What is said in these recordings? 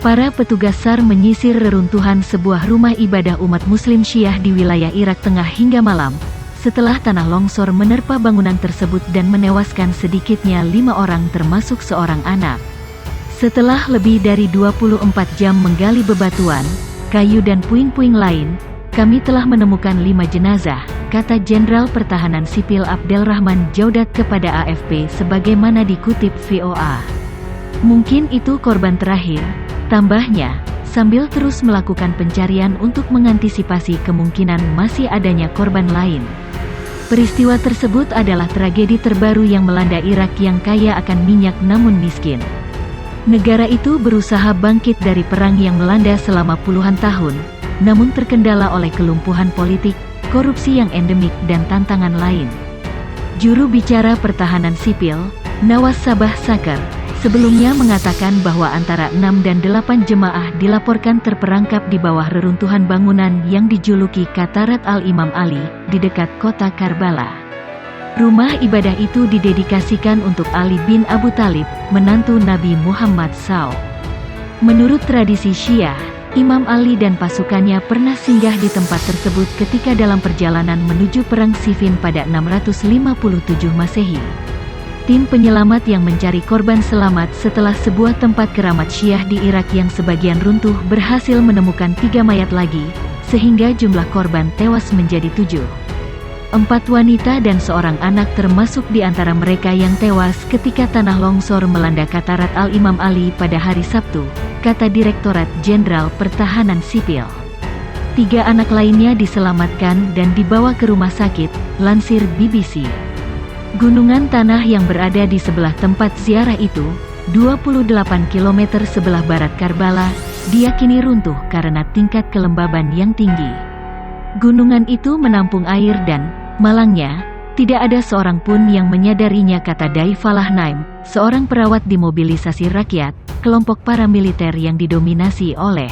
Para petugas SAR menyisir reruntuhan sebuah rumah ibadah umat Muslim Syiah di wilayah Irak Tengah hingga malam, setelah tanah longsor menerpa bangunan tersebut dan menewaskan sedikitnya 5 orang termasuk seorang anak. Setelah lebih dari 24 jam menggali bebatuan, kayu dan puing-puing lain, kami telah menemukan 5 jenazah, kata Jenderal Pertahanan Sipil Abdelrahman Jaudat kepada AFP sebagaimana dikutip VOA. Mungkin itu korban terakhir, tambahnya, sambil terus melakukan pencarian untuk mengantisipasi kemungkinan masih adanya korban lain. Peristiwa tersebut adalah tragedi terbaru yang melanda Irak yang kaya akan minyak namun miskin. Negara itu berusaha bangkit dari perang yang melanda selama puluhan tahun, namun terkendala oleh kelumpuhan politik, korupsi yang endemik dan tantangan lain. Juru bicara Pertahanan Sipil, Nawas Sabah Sakar, sebelumnya mengatakan bahwa antara 6 dan 8 jemaah dilaporkan terperangkap di bawah reruntuhan bangunan yang dijuluki Katarat Al-Imam Ali, di dekat kota Karbala. Rumah ibadah itu didedikasikan untuk Ali bin Abu Thalib, menantu Nabi Muhammad SAW. Menurut tradisi Syiah, Imam Ali dan pasukannya pernah singgah di tempat tersebut ketika dalam perjalanan menuju Perang Siffin pada 657 Masehi. Tim penyelamat yang mencari korban selamat setelah sebuah tempat keramat Syiah di Irak yang sebagian runtuh berhasil menemukan 3 mayat lagi, sehingga jumlah korban tewas menjadi 7. 4 wanita dan seorang anak termasuk di antara mereka yang tewas ketika tanah longsor melanda Katarat Al-Imam Ali pada hari Sabtu, kata Direktorat Jenderal Pertahanan Sipil. 3 anak lainnya diselamatkan dan dibawa ke rumah sakit, lansir BBC. Gunungan tanah yang berada di sebelah tempat ziarah itu, 28 km sebelah barat Karbala, diyakini runtuh karena tingkat kelembaban yang tinggi. Gunungan itu menampung air dan, malangnya, tidak ada seorang pun yang menyadarinya, kata Daifalah Naim, seorang perawat di mobilisasi rakyat, kelompok paramiliter yang didominasi oleh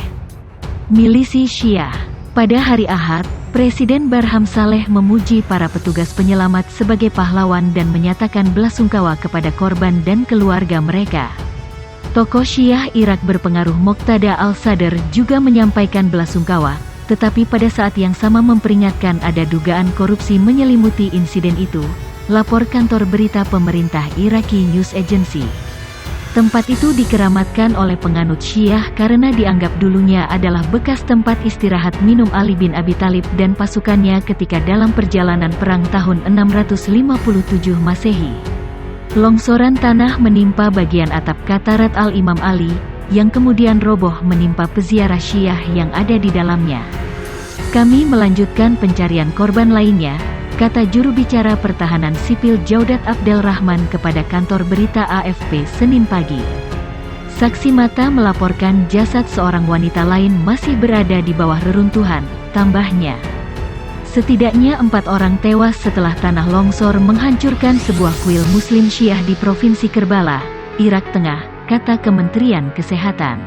milisi Syiah. Pada hari Ahad, Presiden Barham Saleh memuji para petugas penyelamat sebagai pahlawan dan menyatakan belasungkawa kepada korban dan keluarga mereka. Tokoh Syiah Irak berpengaruh Moqtada Al-Sadr juga menyampaikan belasungkawa, tetapi pada saat yang sama memperingatkan ada dugaan korupsi menyelimuti insiden itu, lapor kantor berita pemerintah Iraqi News Agency. Tempat itu dikeramatkan oleh penganut Syiah karena dianggap dulunya adalah bekas tempat istirahat minum Ali bin Abi Thalib dan pasukannya ketika dalam perjalanan perang tahun 657 Masehi. Longsoran tanah menimpa bagian atap Katarat Al-Imam Ali, yang kemudian roboh menimpa peziarah Syiah yang ada di dalamnya. Kami melanjutkan pencarian korban lainnya, kata juru bicara Pertahanan Sipil Jaudat Abdelrahman kepada kantor berita AFP Senin pagi. Saksi mata melaporkan jasad seorang wanita lain masih berada di bawah reruntuhan, tambahnya. Setidaknya 4 orang tewas setelah tanah longsor menghancurkan sebuah kuil Muslim Syiah di Provinsi Karbala, Irak Tengah, kata Kementerian Kesehatan.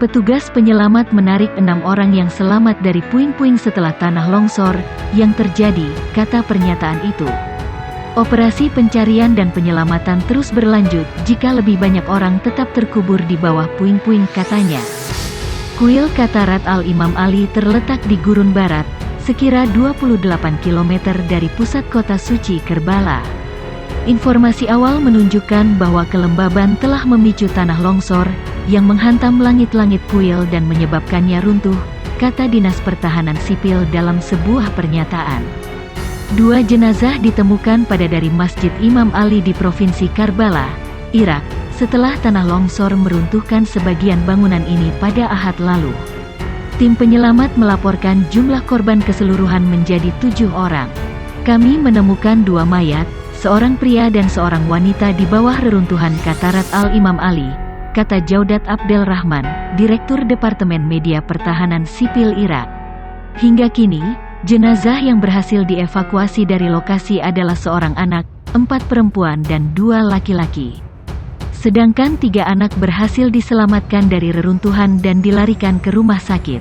Petugas penyelamat menarik 6 orang yang selamat dari puing-puing setelah tanah longsor yang terjadi, kata pernyataan itu. Operasi pencarian dan penyelamatan terus berlanjut jika lebih banyak orang tetap terkubur di bawah puing-puing, katanya. Kuil Katarat Al-Imam Ali terletak di Gurun Barat, sekira 28 km dari pusat kota suci Karbala. Informasi awal menunjukkan bahwa kelembaban telah memicu tanah longsor yang menghantam langit-langit kuil dan menyebabkannya runtuh, kata Dinas Pertahanan Sipil dalam sebuah pernyataan. 2 jenazah ditemukan pada dari Masjid Imam Ali di Provinsi Karbala, Irak, setelah tanah longsor meruntuhkan sebagian bangunan ini pada Ahad lalu. Tim penyelamat melaporkan jumlah korban keseluruhan menjadi 7 orang. Kami menemukan 2 mayat, seorang pria dan seorang wanita di bawah reruntuhan Katarat Al-Imam Ali, kata Jaudat Abdelrahman, Direktur Departemen Media Pertahanan Sipil Irak. Hingga kini, jenazah yang berhasil dievakuasi dari lokasi adalah seorang anak, 4 perempuan dan 2 laki-laki. Sedangkan 3 anak berhasil diselamatkan dari reruntuhan dan dilarikan ke rumah sakit.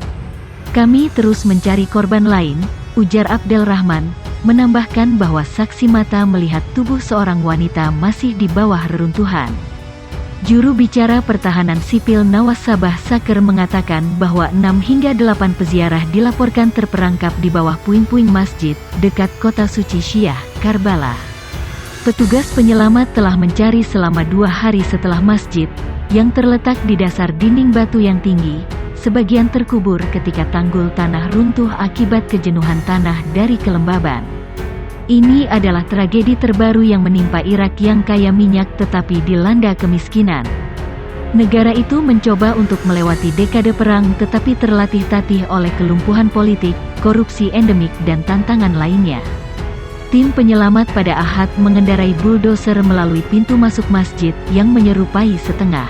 Kami terus mencari korban lain, ujar Abdelrahman, menambahkan bahwa saksi mata melihat tubuh seorang wanita masih di bawah reruntuhan. Juru bicara pertahanan sipil Nawas Sabah Saker mengatakan bahwa 6 hingga 8 peziarah dilaporkan terperangkap di bawah puing-puing masjid, dekat kota suci Syiah, Karbala. Petugas penyelamat telah mencari selama 2 hari setelah masjid, yang terletak di dasar dinding batu yang tinggi, sebagian terkubur ketika tanggul tanah runtuh akibat kejenuhan tanah dari kelembaban. Ini adalah tragedi terbaru yang menimpa Irak yang kaya minyak tetapi dilanda kemiskinan. Negara itu mencoba untuk melewati dekade perang tetapi terlatih-tatih oleh kelumpuhan politik, korupsi endemik dan tantangan lainnya. Tim penyelamat pada Ahad mengendarai bulldozer melalui pintu masuk masjid yang menyerupai setengah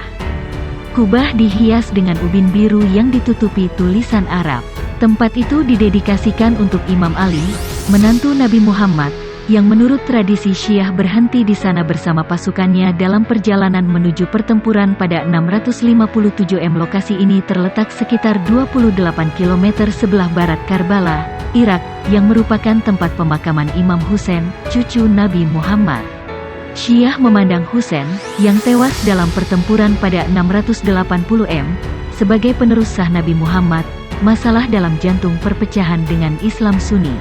kubah dihias dengan ubin biru yang ditutupi tulisan Arab. Tempat itu didedikasikan untuk Imam Ali, menantu Nabi Muhammad, yang menurut tradisi Syiah berhenti di sana bersama pasukannya dalam perjalanan menuju pertempuran pada 657 m. Lokasi ini terletak sekitar 28 km sebelah barat Karbala, Irak, yang merupakan tempat pemakaman Imam Husain, cucu Nabi Muhammad. Syiah memandang Husain, yang tewas dalam pertempuran pada 680 m, sebagai penerus sah Nabi Muhammad. Masalah dalam jantung perpecahan dengan Islam Sunni.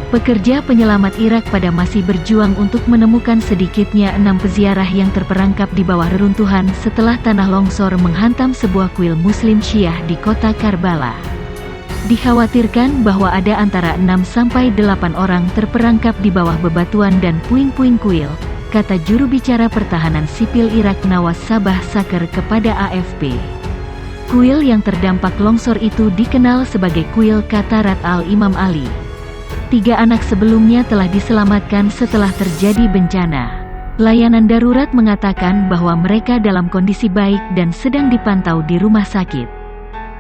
Pekerja penyelamat Irak pada masih berjuang untuk menemukan sedikitnya 6 peziarah yang terperangkap di bawah reruntuhan setelah tanah longsor menghantam sebuah kuil Muslim Syiah di kota Karbala. Dikhawatirkan bahwa ada antara 6 sampai 8 orang terperangkap di bawah bebatuan dan puing-puing kuil, kata juru bicara pertahanan sipil Irak Nawas Sabah Saker kepada AFP. Kuil yang terdampak longsor itu dikenal sebagai kuil Katarat Al-Imam Ali. 3 anak sebelumnya telah diselamatkan setelah terjadi bencana. Layanan darurat mengatakan bahwa mereka dalam kondisi baik dan sedang dipantau di rumah sakit.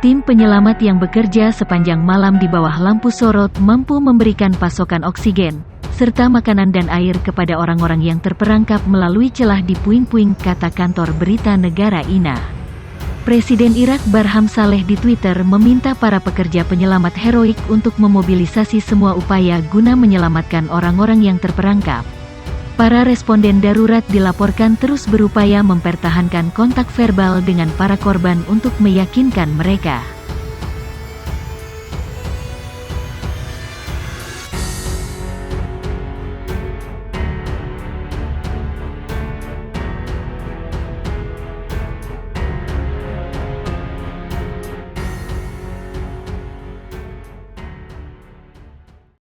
Tim penyelamat yang bekerja sepanjang malam di bawah lampu sorot mampu memberikan pasokan oksigen, serta makanan dan air kepada orang-orang yang terperangkap melalui celah di puing-puing, kata kantor berita negara INA. Presiden Irak Barham Saleh di Twitter meminta para pekerja penyelamat heroik untuk memobilisasi semua upaya guna menyelamatkan orang-orang yang terperangkap. Para responden darurat dilaporkan terus berupaya mempertahankan kontak verbal dengan para korban untuk meyakinkan mereka